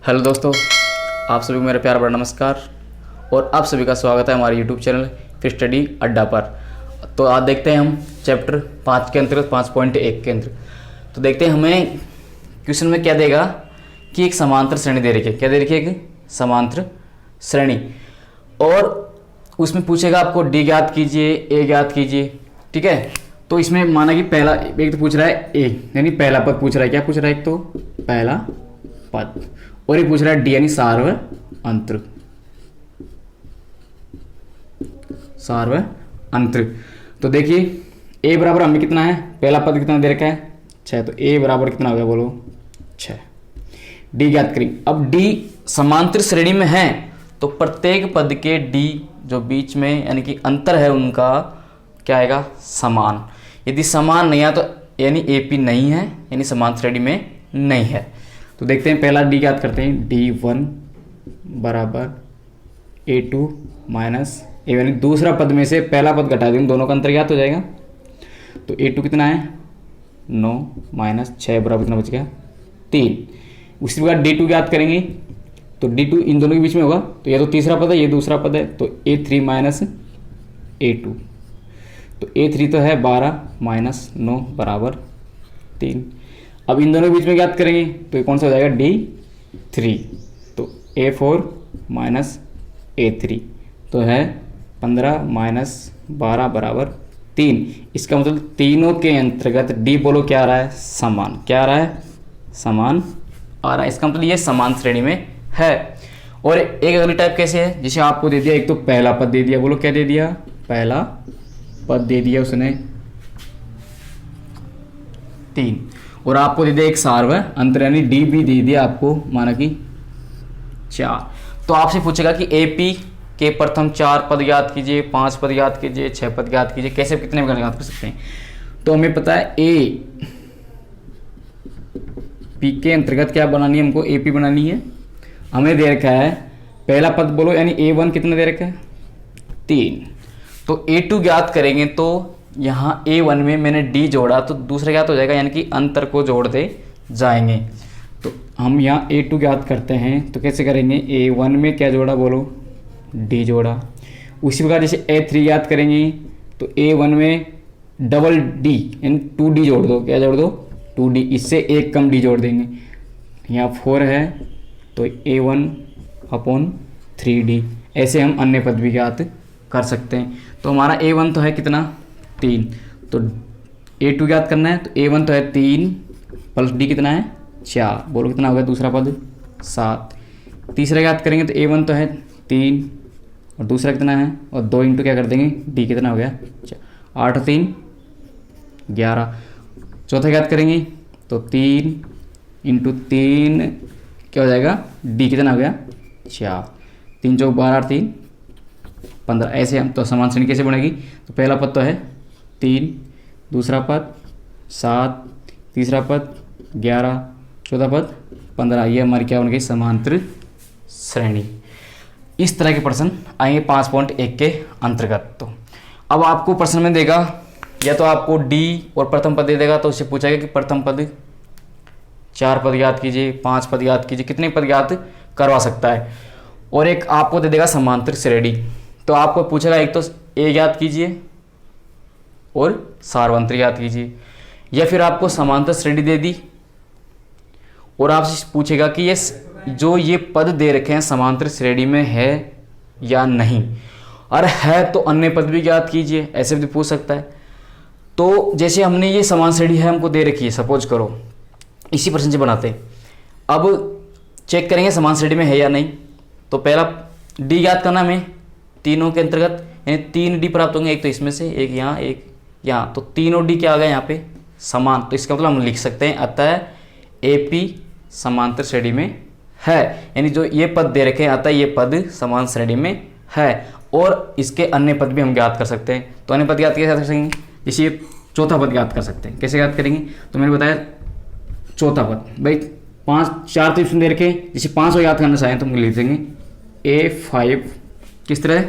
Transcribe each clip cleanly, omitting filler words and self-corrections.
Hello दोस्तों, आप सभी को मेरा प्यार भरा नमस्कार और आप सभी का स्वागत है हमारे यूट्यूब चैनल फिर स्टडी अड्डा पर। तो आज देखते हैं हम चैप्टर 5 के अंतर्गत 5.1 के अंतर्गत। तो देखते हैं हमें क्वेश्चन में क्या देगा कि एक समांतर श्रेणी दे रखी है। क्या दे रखी है? एक समांतर श्रेणी, और उसमें पूछेगा आपको डी ज्ञात कीजिए, ए ज्ञात कीजिए। ठीक है, तो इसमें माना कि पहला एक तो पूछ रहा है ए यानी पहला पद पूछ रहा है। क्या पूछ रहा है? एक तो पहला पद, और ये पूछ रहा है डी यानी सार्वअंतर। सार्वअंतर। तो देखिए ए बराबर हमें कितना है, पहला पद कितना दे रखा है 6, तो ए बराबर कितना हो गया बोलो 6। डी ज्ञात करेंगे। अब डी समांतर श्रेणी में है तो प्रत्येक पद के डी जो बीच में यानी कि अंतर है उनका क्या आएगा? समान। यदि समान नहीं है तो यानी एपी नहीं है, यानी समान श्रेणी में नहीं है। तो देखते हैं पहला डी ज्ञात करते हैं। D1 बराबर A2 माइनस ए, यानी दूसरा पद में से पहला पद घटा देंगे, दोनों का अंतर ज्ञात हो जाएगा। तो A2 कितना है 9 माइनस 6 बराबर कितना बच गया 3। उसी प्रकार D2 ज्ञात करेंगे तो D2 इन दोनों के बीच में होगा, तो ये तो तीसरा पद है, ये दूसरा पद है, तो A3 माइनस A2। तो A3 तो है 12 माइनस 9 बराबर 3। अब इन दोनों के बीच में ज्ञात करेंगे तो ये कौन सा हो जाएगा D3। तो A4 माइनस A3 तो है 15 माइनस 12 बराबर 3। इसका मतलब तीनों के अंतर्गत D बोलो क्या आ रहा है? समान। क्या आ रहा है? समान आ रहा है। इसका मतलब ये समान श्रेणी में है। और एक अगली टाइप कैसे है? जैसे आपको दे दिया एक तो पहला पद दे दिया, बोलो क्या दे दिया? पहला पद दे दिया उसने 3, और आपको दे दिया एक सार्वअंतर यानी डी भी दे दिया आपको माना कि 4। तो आपसे पूछेगा कि एपी के प्रथम 4 पद ज्ञात कीजिए, 5 पद ज्ञात कीजिए, 6 पद ज्ञात कीजिए। कैसे कितने पद ज्ञात कर सकते हैं? तो हमें पता है ए पी के अंतर्गत क्या बनानी है? हमको एपी बनानी है। हमें दे रखा है पहला पद बोलो यानी A1 कितना दे रखा है 3। तो A2 ज्ञात करेंगे तो यहाँ A1 में मैंने D जोड़ा तो दूसरा ज्ञात हो जाएगा, यानी कि अंतर को जोड़ते जाएंगे। तो हम यहाँ A2 ज्ञात करते हैं तो कैसे करेंगे? A1 में क्या जोड़ा बोलो? D जोड़ा। उसी प्रकार जैसे A3 ज्ञात करेंगे तो A1 में डबल D यानी 2D जोड़ दो। क्या जोड़ दो? 2D। इससे एक कम D जोड़ देंगे। यहाँ 4 है तो A1 अपॉन 3D। ऐसे हम अन्य पद भी ज्ञात कर सकते हैं। तो हमारा A1 तो है कितना 3, तो A2 ज्ञात करना है। तो A1 तो है 3 प्लस D कितना है 4, बोलो कितना हो गया दूसरा पद 7। तीसरा ज्ञात करेंगे तो A1 तो है 3 और दूसरा कितना है, और 2 इंटू क्या कर देंगे D कितना हो गया 8 और 3 11। चौथा ज्ञात करेंगे तो 3 इंटू 3 क्या हो जाएगा D कितना हो गया 4। 3 चौक 12 और 3 15। ऐसे हम तो समान श्रेणी कैसे बनेगी? तो पहला पद तो है 3, दूसरा पद 7, तीसरा पद 11, चौथा पद 15। ये हमारी क्या बन गई? समांतर श्रेणी। इस तरह के प्रश्न आएंगे 5.1 के अंतर्गत। तो अब आपको प्रश्न में देगा या तो आपको डी और प्रथम पद दे देगा, तो उससे पूछेगा कि प्रथम पद 4 पद ज्ञात कीजिए, 5 पद ज्ञात कीजिए, कितने पद ज्ञात करवा सकता है। और एक आपको दे देगा समांतर श्रेणी, तो आपको पूछेगा एक तो ए ज्ञात कीजिए और सार्वअंतर ज्ञात कीजिए, या फिर आपको समांतर श्रेणी दे दी और आपसे पूछेगा कि ये जो ये पद दे रखे हैं समांतर श्रेणी में है या नहीं, और है तो अन्य पद भी ज्ञात कीजिए। ऐसे भी पूछ सकता है। तो जैसे हमने ये समान श्रेणी है हमको दे रखी है, सपोज करो इसी प्रश्न से बनाते हैं। अब चेक करेंगे समान श्रेणी में है या नहीं। तो पहला डी ज्ञात करना हमें तीनों के अंतर्गत, यानी 3 डी प्राप्त होंगे, एक तो इसमें से एक यहाँ एक यहाँ, तो तीनों डी क्या आ गया यहाँ पे समान। तो इसका मतलब हम लिख सकते हैं अतः एपी समांतर श्रेणी में है, यानी जो ये पद दे रखे हैं अतः ये पद समान श्रेणी में है। और इसके अन्य पद भी हम ज्ञात कर सकते हैं। तो अन्य पद ज्ञात कैसे कर सकेंगे? जैसे चौथा पद ज्ञात कर सकते हैं। कैसे ज्ञात करेंगे? तो मैंने बताया चौथा पद भाई 4 तो दे रखे, जैसे 5 ज्ञात करना चाहें तो हम लिख देंगे A5 किस तरह?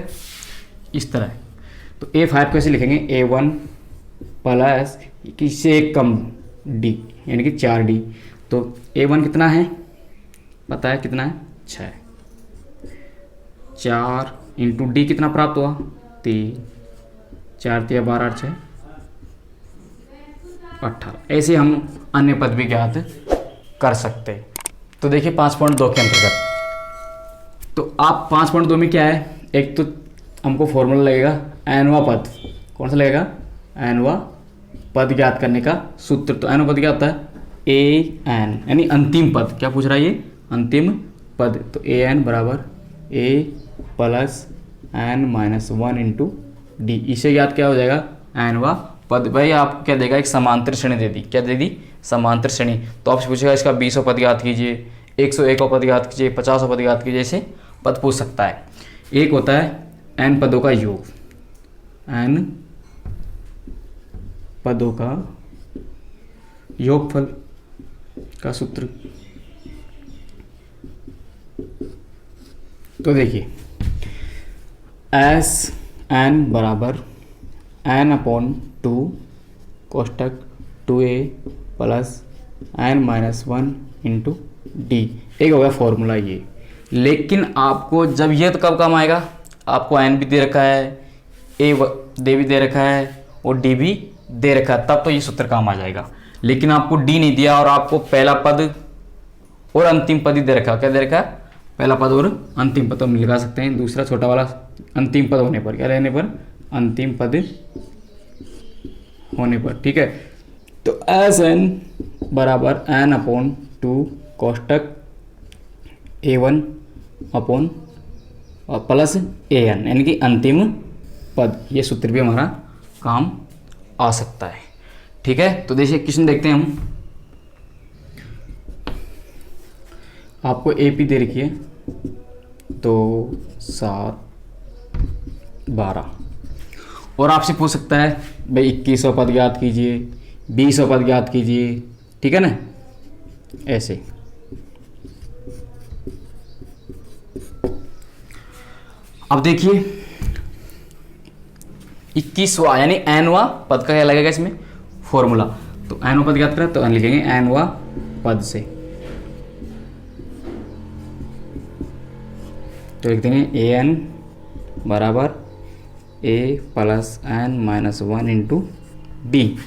इस तरह। तो A5 कैसे लिखेंगे? A1 प्लस किससे एक कम D यानी कि 4D। तो A1 कितना है पता है कितना है 6, 4 इंटू डी कितना प्राप्त हुआ 3, 4 3 12 8 6 18। ऐसे हम अन्य पद भी ज्ञात कर सकते हैं। तो देखिए 5.2 के अंतर्गत तो आप 5.2 में क्या है, एक तो हमको फॉर्मूला लगेगा एनवा पद। कौन सा लगेगा, एनवा पद ज्ञात करने का सूत्र। तो एनवा पद क्या होता है, ए एन यानी अंतिम पद। क्या पूछ रहा है ये, अंतिम पद। तो ए एन बराबर a plus N minus 1 into d. इसे ज्ञात क्या हो जाएगा, एनवा पद। भाई आपको क्या देगा, एक समांतर श्रेणी दे दी। क्या दे दी, समांतर श्रेणी। तो आपसे पूछेगा इसका 20वां पद ज्ञात कीजिए, 101वां पद ज्ञात कीजिए, 50वां पद ज्ञात कीजिए। ऐसे पद पूछ सकता है। एक होता है एन पदों का योग, एन पदों का योगफल का सूत्र। तो देखिए एस एन बराबर एन अपॉन 2 कोष्टक 2a plus N minus 1 into D. एक हो गया फॉर्मूला ये। लेकिन आपको जब ये तो कब काम आएगा, आपको एन भी दे रखा है, ए दे भी दे रखा है और डी भी दे रखा है, तब तो ये सूत्र काम आ जाएगा। लेकिन आपको डी नहीं दिया और आपको पहला पद और अंतिम पद ही दे रखा है। क्या दे रखा है, पहला पद और अंतिम पद। तो हम लगा सकते हैं दूसरा छोटा वाला अंतिम पद होने पर, क्या रहने पर, अंतिम पद होने पर। ठीक है, तो एस एन बराबर एन अपॉन 2 कोष्टक A1 अपॉन और प्लस AN यानी कि अंतिम पद। ये सूत्र भी हमारा काम आ सकता है। ठीक है, तो देखिए क्वेश्चन देखते हैं हम। आपको AP दे रखी है 2 7 12 और आपसे पूछ सकता है भाई 21वां पद ज्ञात कीजिए, 20वां पद ज्ञात कीजिए। ठीक है ना, ऐसे। अब देखिए 21वां यानी एनवा पद का क्या लगेगा इसमें, फॉर्मूला। तो एनवा पद ज्ञात करें तो लिखेंगे एनवा पद से। तो लिख देंगे ए एन बराबर a plus N minus 1 into d.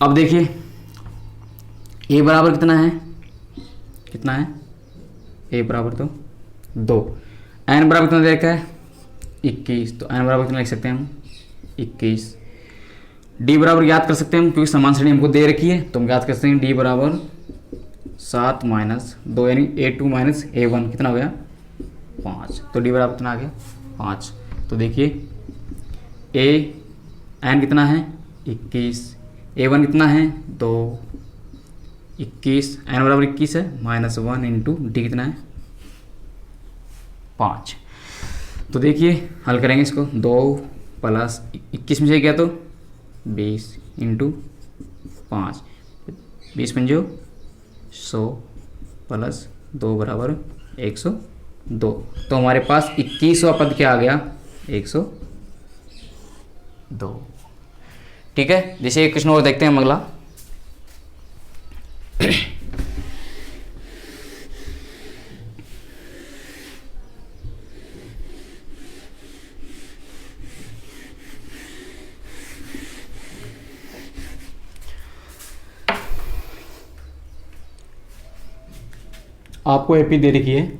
अब देखिए ए बराबर कितना है, कितना है, ए बराबर तो 2, एन बराबर कितना दे रखा है 21। तो एन बराबर कितना लिख सकते हैं हम 21। डी बराबर ज्ञात कर सकते हैं हम, क्योंकि समान श्रेणी हमको दे रखी है। तो हम ज्ञात कर सकते हैं डी बराबर 7 माइनस 2 यानी A2 माइनस A1 कितना हो गया 5। तो डी बराबर कितना आ गया 5। तो देखिए ए एन कितना है 21, A1 कितना है 2, 21 एन बराबर 21 है माइनस 1 इंटू डी कितना है 5। तो देखिए हल करेंगे इसको, 2 प्लस 21 में से क्या तो 20 इंटू 5, 20 पंजो 100 प्लस 2 बराबर 102। तो हमारे पास 21वां पद क्या आ गया 102। ठीक है, जैसे एक क्वेश्चन और देखते हैं हम अगला। आपको एपी दे रखी है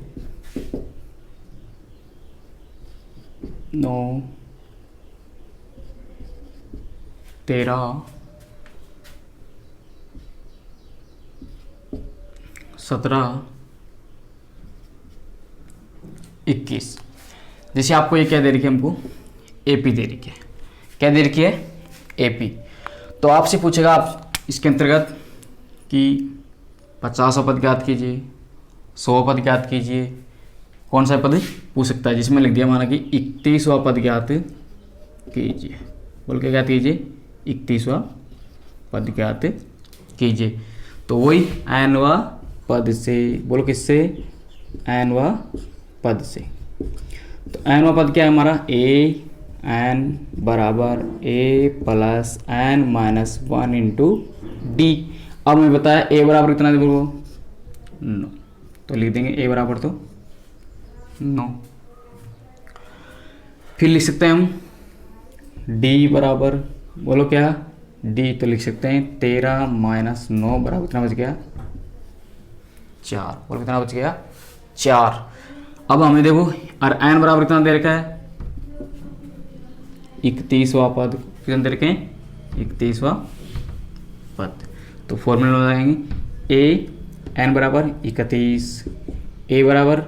9 13 17 21। जैसे आपको ये क्या दे रखी है, हमको एपी दे रखी है। क्या दे रखी है एपी। तो आपसे पूछेगा आप इसके अंतर्गत कि 50वां पद ज्ञात कीजिए, 100 पद ज्ञात कीजिए। कौन सा पद पूछ सकता है, जिसमें लिख दिया माना कि 31वां पद ज्ञात कीजिए। बोल के ज्ञात कीजिए 31वां पद ज्ञात कीजिए। तो वही एनवा पद से, बोलो किससे, एनवा पद से। तो एनवा पद क्या है हमारा, ए एन बराबर a plus N minus 1 into d. अब मैं बताया ए बराबर कितना दे बोलो 9, तो लिख देंगे a बराबर तो 9। फिर लिख सकते हैं हम d बराबर, बोलो क्या, d तो लिख सकते हैं 13 माइनस 9 बराबर कितना बच गया 4। बोलो कितना बच गया 4। अब हमें देखो और n बराबर कितना दे रखा है 31वां पद, कितना दे रखे हैं 31वां पद। तो फॉर्मूला लगाएंगे a n बराबर 31, a बराबर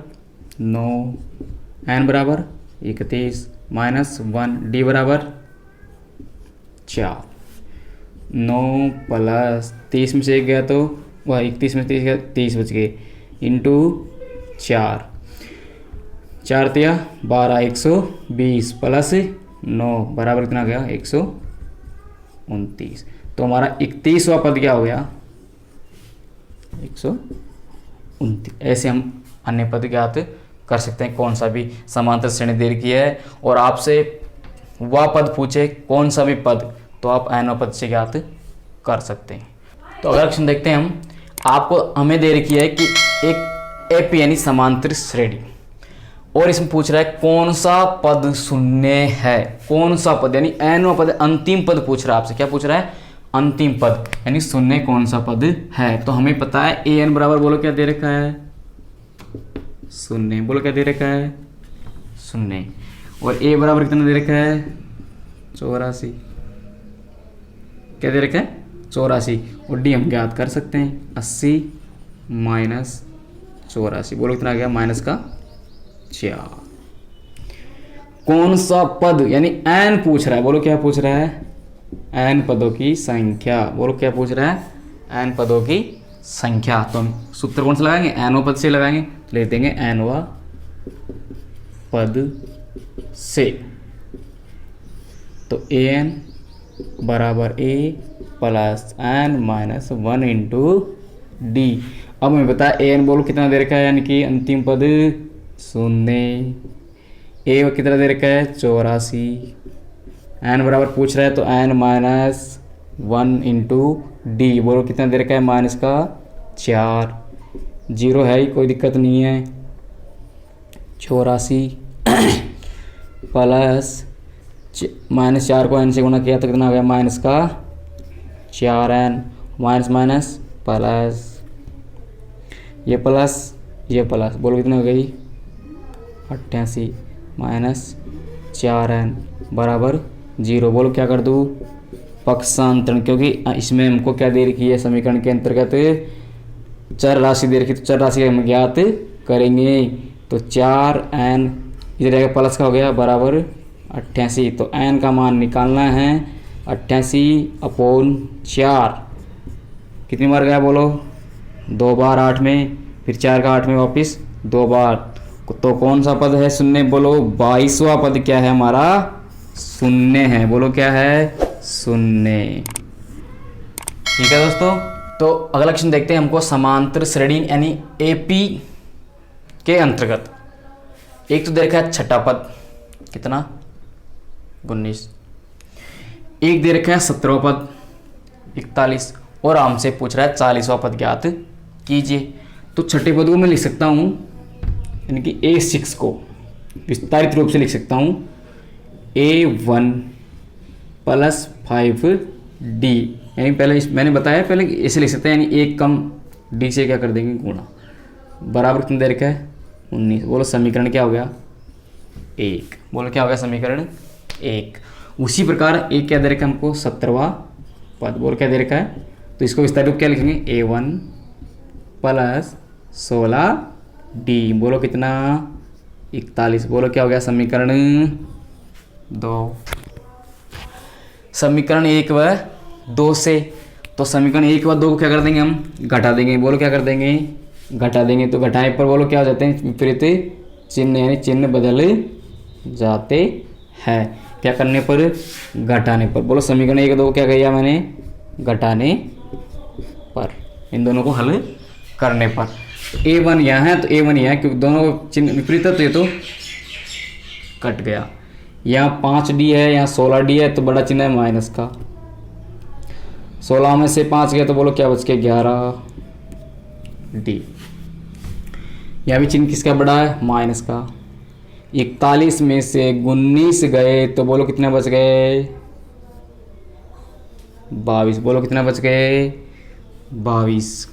9, n बराबर 31 माइनस 1, d बराबर 4। 9 प्लस 30 में से एक गया तो वह 31 में 30 गया, 30 बच गए इंटू 4, 4 तिया 12, 120 प्लस 9 बराबर कितना गया 129। तो हमारा 31वां पद क्या हो गया 129। ऐसे हम अन्य पद ज्ञात कर सकते हैं, कौन सा भी समांतर श्रेणी दे रखी है और आपसे वह पद पूछे कौन सा भी पद, तो आप n पद से ज्ञात कर सकते हैं। तो अगला क्वेश्चन देखते हैं हम। आपको हमें दे रखी है कि एक एपी यानी समांतर श्रेणी, और इसमें पूछ रहा है कौन सा पद शून्य है, कौन सा पद यानी n पद, अंतिम पद पूछ रहा है आपसे। क्या पूछ रहा है अंतिम पद यानी शून्य कौन सा पद है। तो हमें पता है an बराबर, बोलो क्या दे रखा है शून्य, बोलो क्या दे रखा है शून्य, और a बराबर कितना दे रखा है 84, क्या दे रखा है 84, और d हम ज्ञात कर सकते हैं 80 माइनस 84, बोलो कितना आ गया माइनस का 4। कौन सा पद यानी n पूछ रहा है, बोलो क्या पूछ रहा है n पदों की संख्या, बोलो क्या पूछ रहा है n पदों की संख्या। तो हम सूत्र कौन सा लगाएंगे nवां पद से लगाएंगे, तो ले देंगे nवां पद से। तो an बराबर a plus n minus 1 into d. अब हमें बताया an बोलो कितना दे रखा है, यानी कि अंतिम पद शून्य, a कितना दे रखा है 84, n बराबर पूछ रहा है तो n माइनस 1 इंटू डी, बोलो कितना दे रखा है माइनस का 4, 0 है ही कोई दिक्कत नहीं है, 84 प्लस माइनस 4 को n से गुणा किया तो कितना हो गया माइनस का 4n, माइनस माइनस प्लस, ये प्लस, बोलो कितना हो गई 88 माइनस 4n बराबर 0। बोलो क्या कर दूँ पक्षांतरण, क्योंकि इसमें हमको क्या दे रखी है समीकरण के अंतर्गत चर राशि दे रखी, तो चर राशि हम ज्ञात करेंगे। तो 4n इधर रहेगा प्लस का हो गया बराबर 88, तो n का मान निकालना है 88/4, कितनी बार गया बोलो 2 बार 8 में, फिर 4 का 8 में वापस 2 बार। तो कौन सा पद है शून्य, बोलो 22वां पद क्या है हमारा शून्य है, बोलो क्या है शून्य। ठीक है दोस्तों, तो अगला क्वेश्चन देखते हैं। हमको समांतर श्रेणी यानी एपी के अंतर्गत एक तो दे रखा है छठा पद कितना 19, एक दे रखा है 17वां पद 41, और हमसे पूछ रहा है 40वां पद ज्ञात कीजिए। तो छठे पद को मैं लिख सकता हूँ यानी कि A6 को विस्तारित रूप से लिख सकता हूँ A1 प्लस 5D, यानी पहले मैंने बताया पहले ऐसे लिख सकते हैं, यानी एक कम D से क्या कर देंगे गुणा, बराबर कितना दे रखा है 19। बोलो समीकरण क्या हो गया 1, बोलो क्या हो गया समीकरण 1। उसी प्रकार एक क्या दे रखा है हमको 17वां पद, बोलो क्या दे रखा है, तो इसको विस्तारित रूप क्या लिखेंगे A1 प्लस 16D, बोलो कितना 41, बोलो क्या हो गया समीकरण 2। समीकरण 1 व 2 से, तो समीकरण 1 व 2 को क्या कर देंगे हम घटा देंगे, बोलो क्या कर देंगे घटा देंगे। तो घटाए पर बोलो क्या हो जाते हैं विपरीत चिन्ह, यानी चिन्ह बदल जाते हैं क्या करने पर घटाने पर। बोलो समीकरण 1 2 क्या किया मैंने घटाने पर, इन दोनों को हल करने पर। A1 यहाँ है तो A1 यहाँ है, क्योंकि दोनों चिन्ह विपरीत है तो ये तो कट गया। यहाँ 5D है, यहाँ 16D है, तो बड़ा चिन्ह है माइनस का। 16 में से 5 गया तो बोलो क्या बच के 11D। यहाँ भी चिन्ह किसका बड़ा है, माइनस का। 41 में से 19 गए तो बोलो कितने बच गए, 22। बोलो कितना बच गए, 22।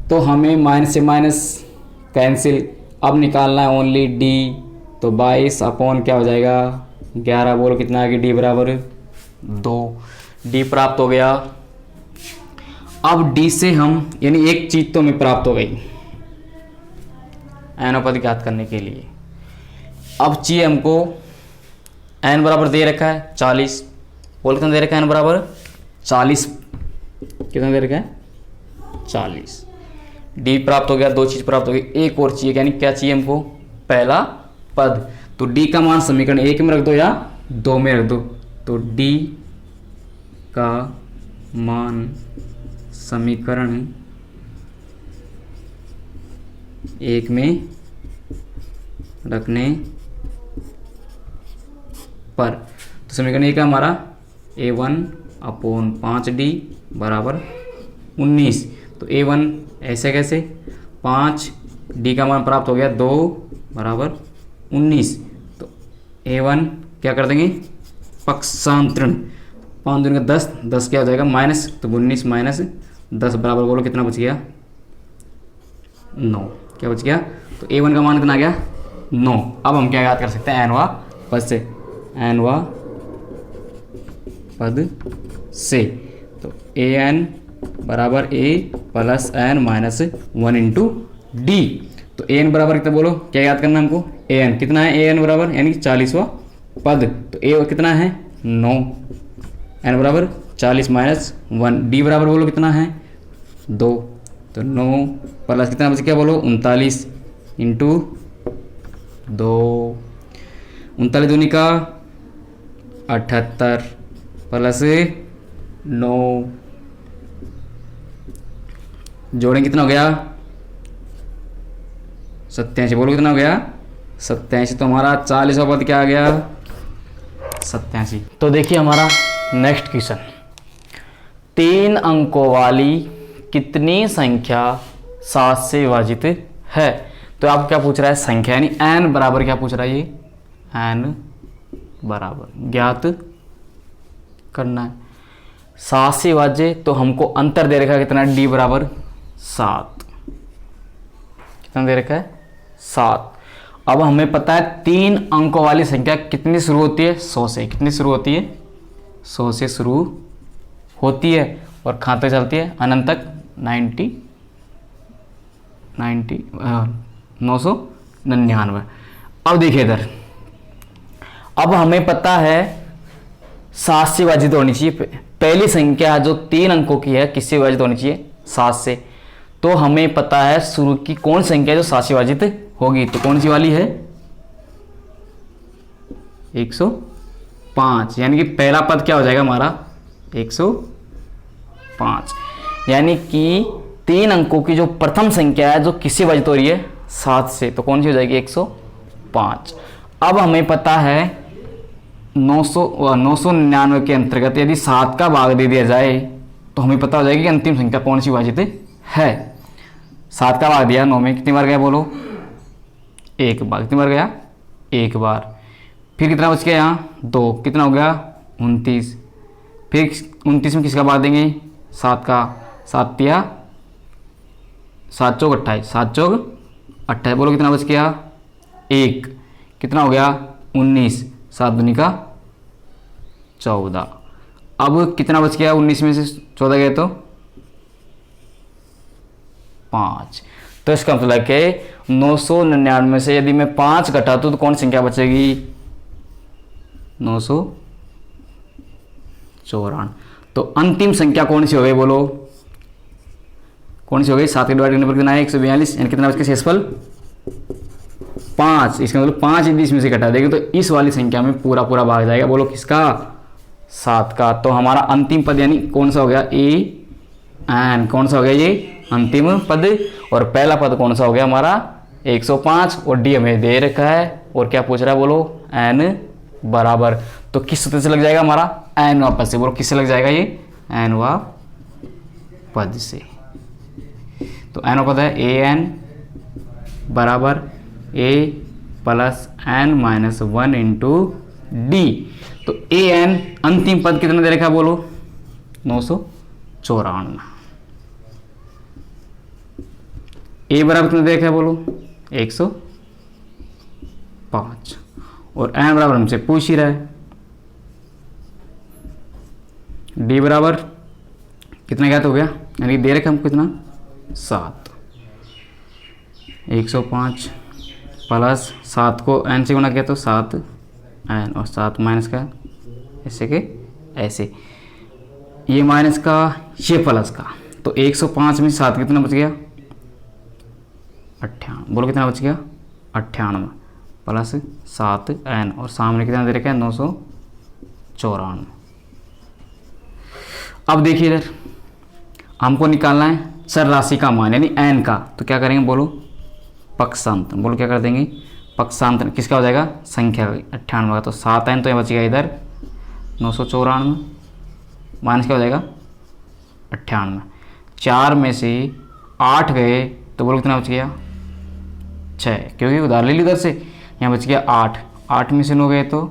तो हमें माइनस से माइनस कैंसिल, अब निकालना है ओनली डी। तो 22 अपॉन क्या हो जाएगा, 11। बोलो कितना आ गया, डी बराबर 2। डी प्राप्त हो गया। अब डी से हम यानी एक चीज तो हमें प्राप्त हो गई एन पद ज्ञात करने के लिए। अब चाहिए हमको एन बराबर दे रखा है 40। बोल कितना दे रखा है, एन बराबर 40। कितना दे रखा है, 40। डी प्राप्त हो गया, दो चीज प्राप्त हो गई। एक और चाहिए, यानी क्या चाहिए हमको, पहला पद। तो डी का मान समीकरण 1 में रख दो या 2 में रख दो। तो डी का मान समीकरण 1 में रखने पर, तो समीकरण 1 का हमारा a1 अपॉन 5d बराबर 19। तो a1 ऐसे कैसे, 5 d का मान प्राप्त हो गया 2 बराबर 19। तो a1 क्या कर देंगे, पक्षांतरण, 5 दूनी का 10, 10 क्या हो जाएगा माइनस, तो 19 माइनस 10 बराबर बोलो कितना बच गया, 9। क्या बच गया, तो a1 का मान कितना आ गया, 9। अब हम क्या याद कर सकते हैं, एनवा पद से, एनवा पद से। तो an बराबर a plus N minus 1 into D. तो an बराबर कितना बोलो, क्या याद करना हमको, an कितना है, an बराबर यानी 40वां पद। तो a कितना है, 9। n बराबर 40 माइनस 1, डी बराबर बोलो कितना है, 2। तो 9 प्लस कितना बच गया बोलो, 39 इंटू 2। 39 दूनी का 78 प्लस 9, जोड़ें कितना हो गया, 87। बोलो कितना हो गया, 87। तो हमारा 40वां पद क्या आ गया, 87। तो देखिए हमारा नेक्स्ट क्वेश्चन, 3 अंकों वाली कितनी संख्या 7 से विभाजित है। तो आपको क्या पूछ रहा है, संख्या, यानी n बराबर क्या पूछ रहा है, ये n बराबर ज्ञात करना है। 7 से विभाज्य, तो हमको अंतर दे रखा है कितना, d बराबर 7। कितना दे रखा है, 7। अब हमें पता है 3 अंकों वाली संख्या कितनी शुरू होती है, 100 से। कितनी शुरू होती है, 100 से शुरू होती है और कहाँ तक चलती है, अनंत तक, 999। अब देखिए इधर, अब हमें पता है 7 से विभाजित होनी चाहिए। पहली संख्या जो 3 अंकों की है किससे विभाजित होनी चाहिए, 7 से। तो हमें पता है शुरू की कौन संख्या जो 7 से विभाजित होगी, तो कौन सी वाली है, 105। यानी कि पहला पद क्या हो जाएगा हमारा, 105। यानी कि 3 अंकों की जो प्रथम संख्या है जो किससे विभाजित हो रही है, 7 से, तो कौन सी हो जाएगी, 105। अब हमें पता है 999 के अंतर्गत यदि 7 का भाग दे दिया जाए तो हमें पता हो जाएगी कि अंतिम संख्या कौन सी विभाजित है। 7 का भाग दिया 9 में, कितनी बार गया बोलो, 1 बार। कितनी बार गया, 1 बार। फिर कितना बच गया यहाँ, 2। कितना हो गया, 29। फिर 29 में किसका भाग देंगे, 7 का। 7 तिया 7 चौक 28, 7 चौक 28। बोलो कितना बच गया, 1। कितना हो गया, 19। 7 दूनी का 14। अब कितना बच गया, 19 में से 14 गए तो 5। तो इसका मतलब है कि 999 से यदि मैं 5 घटा दूं तो कौन संख्या बचेगी, 994। तो अंतिम संख्या कौन सी हो गई बोलो, कौन सी हो गई, 7 के डिवाइड करने पर कितना है, 142। यानी कितना बच शेषफल 5। इसका मतलब 5 यदि इसमें से घटा देंगे तो इस वाली संख्या में पूरा पूरा भाग जाएगा। बोलो किसका, 7 का। तो हमारा अंतिम पद यानी कौन सा हो गया, an। कौन सा हो गया ये अंतिम पद। और पहला पद कौन सा हो गया हमारा, 105। और डी हमें दे रखा है और क्या पूछ रहा है बोलो, n बराबर। तो किस सूत्र से लग जाएगा हमारा, एनवा पद से। बोलो किससे लग जाएगा ये, एनवा पद से। तो एनवा पद है an बराबर a plus N minus 1 into D. तो ए एन अंतिम पद कितना दे रखा है बोलो? 994। ए बराबर कितना दे रखा है बोलो? 105। और एन बराबर हमसे पूछ ही रहा है। डी बराबर कितना ज्ञात हो गया, यानी दे रखा हमको कितना? 7। 105 प्लस 7 को एन से गुणा किया तो 7 एन, और 7 माइनस का ऐसे के ऐसे, ये माइनस का ये प्लस का, तो 105 में 7 कितना बच गया? 98। बोलो कितना बच गया? 98 प्लस 7 एन, और सामने कितना दे रखा है? 994। अब देखिए इधर हमको निकालना है चर राशि का मान यानी एन का, तो क्या करेंगे बोलो? पक्षांतर। बोलो क्या कर देंगे? पक्षांतर किसका हो जाएगा? संख्या 98 का, तो 7 एन तो ये बच गया इधर 994, माइनस क्या हो जाएगा? 98। 4 में से 8 गए तो बोलो कितना बच गया? 6, क्योंकि उधार ले ली उधर से, यहाँ बच गया 8। 8 में से 9 गए तो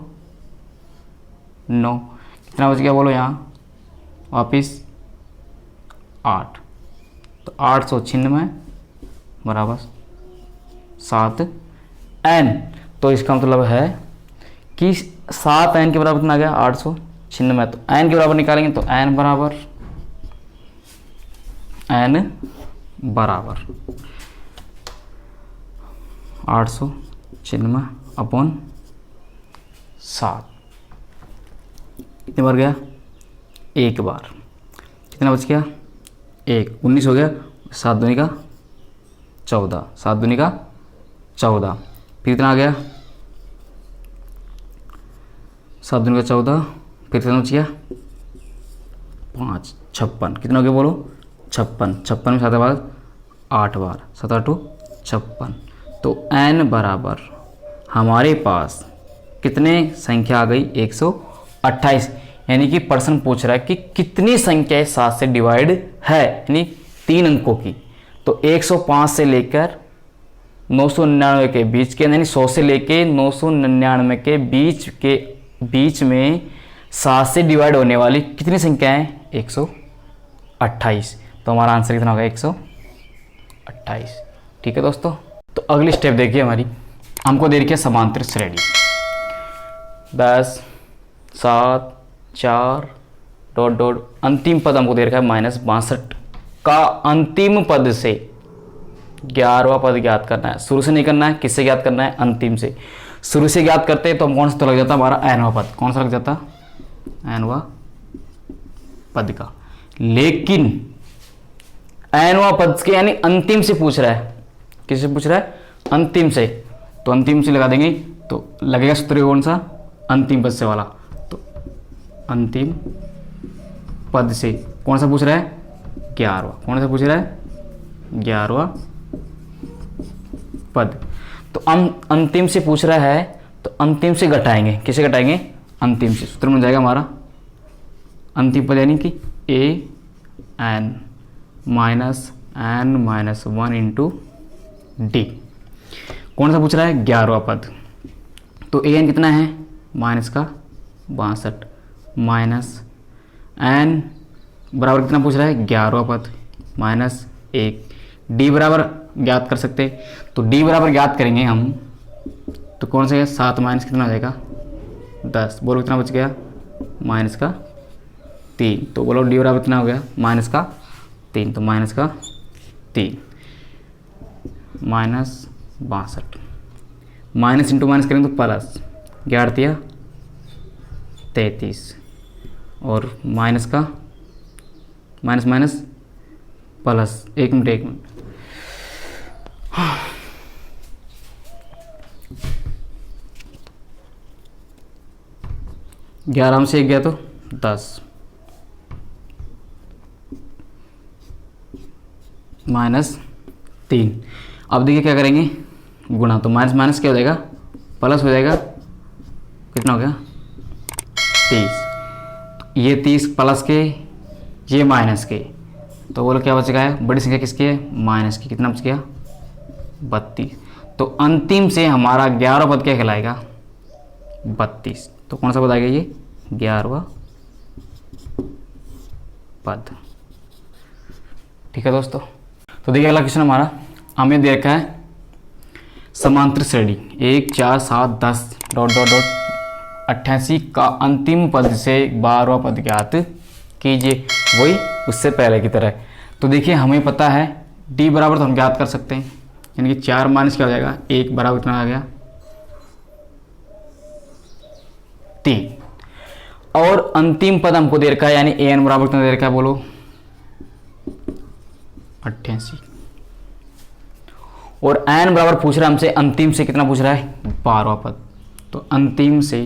9, कितना बच गया बोलो? यहाँ वापिस 8, तो 896 बराबर 7 एन। तो इसका मतलब है कि 7 एन के बराबर कितना आ गया? 896। तो एन के बराबर निकालेंगे तो एन बराबर 896 अपॉन 7, कितने बार गया? एक बार। कितना बच गया? 1, 19 हो गया। 7 दूनी का 14, 7 दूनी का 14, फिर कितना आ गया? 7 दूनी का 14, फिर कितना बच गया? 5, 56, कितना हो गया बोलो? 56। 56 में 7 बार 8 बार, 7 8 56। तो n बराबर हमारे पास कितने संख्या आ गई? 128। यानी कि प्रश्न पूछ रहा है कि कितनी संख्या 7 से डिवाइड है, यानी 3 अंकों की। तो 105 से लेकर 999 के बीच के, यानी 100 से लेके 999 के बीच में 7 से डिवाइड होने वाली कितनी संख्या है? 128। तो हमारा आंसर कितना होगा? 128। ठीक है दोस्तों, तो अगली स्टेप देखिए हमारी, हमको दे रखी है समांतर श्रेणी 10 7 4 डॉट डॉट, अंतिम पद हमको दे रखा है -62 का अंतिम पद से 11वां पद ज्ञात करना है। शुरू से नहीं करना है, किससे ज्ञात करना है? अंतिम से। शुरू से ज्ञात करते हैं तो हम कौन सा तो लग जाता हमारा nवां पद, कौन सा लग जाता? nवां पद का। लेकिन nवां पद के यानी अंतिम से पूछ रहा है, किससे पूछ रहा है? अंतिम से। तो अंतिम से लगा देंगे तो लगेगा सूत्र कौन सा? अंतिम पद से वाला। तो अंतिम पद से कौन सा पूछ रहा है? 11वां। कौन सा पूछ रहा है? 11वां पद। तो अंतिम से पूछ रहा है तो अंतिम से घटाएंगे, किसे घटाएंगे? अंतिम से। सूत्र मिल जाएगा हमारा अंतिम पद यानी कि A N minus 1 into D. कौन सा पूछ रहा है? 11वां पद। तो ए एन कितना है? माइनस का 62 माइनस एन बराबर कितना पूछ रहा है? 11वां पद माइनस 1। डी बराबर ज्ञात कर सकते, तो डी बराबर ज्ञात करेंगे हम तो कौन सा है? 7 माइनस कितना हो जाएगा? 10। बोलो कितना बच गया? माइनस का 3। तो बोलो डी बराबर कितना हो गया? माइनस का 3। तो माइनस का 3 माइनस 62, माइनस इंटू माइनस करेंगे तो प्लस 11 33, और माइनस का माइनस माइनस प्लस। एक मिनट 11 से 1 गया तो 10 माइनस 3। अब देखिए क्या करेंगे? गुणा। तो माइनस माइनस क्या हो जाएगा? प्लस हो जाएगा। कितना हो गया? 30। ये 30 प्लस के, ये माइनस के, तो बोलो क्या बच गया है? बड़ी संख्या किसकी है? माइनस की। कितना बच गया? 32। तो अंतिम से हमारा 11वां पद क्या कहलाएगा? 32। तो कौन सा पद आएगा? ये 11वां पद। ठीक है दोस्तों। तो देखिए अगला क्वेश्चन हमारा, हमें दे रखा है समांतर श्रेणी 1 4 7 10 डॉट डॉट डॉट 88 का अंतिम पद से 12वां पद ज्ञात कीजिए, वही उससे पहले की तरह। तो देखिए हमें पता है d बराबर तो हम ज्ञात कर सकते हैं, यानी कि 4 माइनस क्या हो जाएगा? 1 बराबर कितना आ गया? 3। और अंतिम पद हमको दे रखा है, यानी an बराबर कितना दे रखा है? बोलो 88। और n बराबर पूछ रहा है हमसे अंतिम से कितना पूछ रहा है? 12वां पद। तो अंतिम से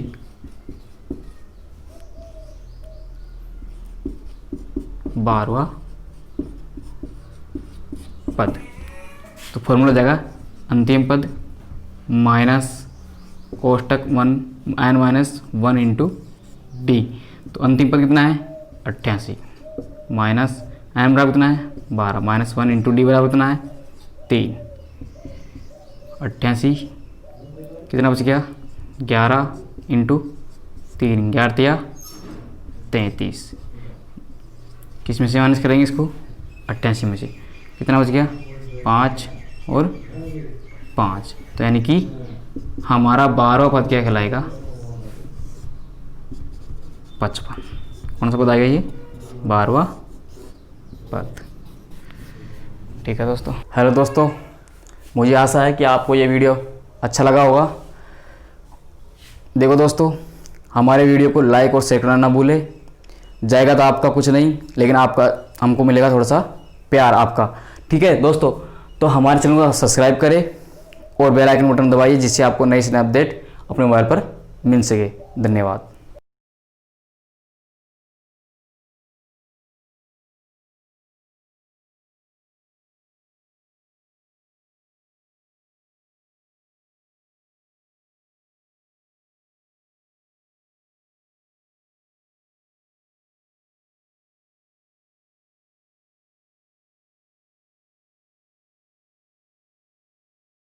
12वां पद। तो फॉर्मूला जाएगा अंतिम पद माइनस कोष्टक 1 n माइनस 1 इंटू डी। तो अंतिम पद कितना है? 88 माइनस n बराबर कितना है? 12 माइनस 1 इंटू डी बराबर कितना है? 3। 88 कितना बच गया? 11 इंटू 3, 11 33। किस में से माइनस करेंगे इसको? 88 में से। कितना बच गया? 5 और 5। तो यानी कि हमारा 12वां पद क्या कहलाएगा? 55। कौन सा पद आएगा? ये 12वां पद। ठीक है दोस्तों। हेलो दोस्तों, मुझे आशा है कि आपको ये वीडियो अच्छा लगा होगा। देखो दोस्तों, हमारे वीडियो को लाइक और शेयर करना ना भूलें। जाएगा तो आपका कुछ नहीं, लेकिन आपका हमको मिलेगा थोड़ा सा प्यार आपका। ठीक है दोस्तों, तो हमारे चैनल को सब्सक्राइब करें और बेल आइकन बटन दबाइए, जिससे आपको नई से नई अपडेट अपने मोबाइल पर मिल सके। धन्यवाद।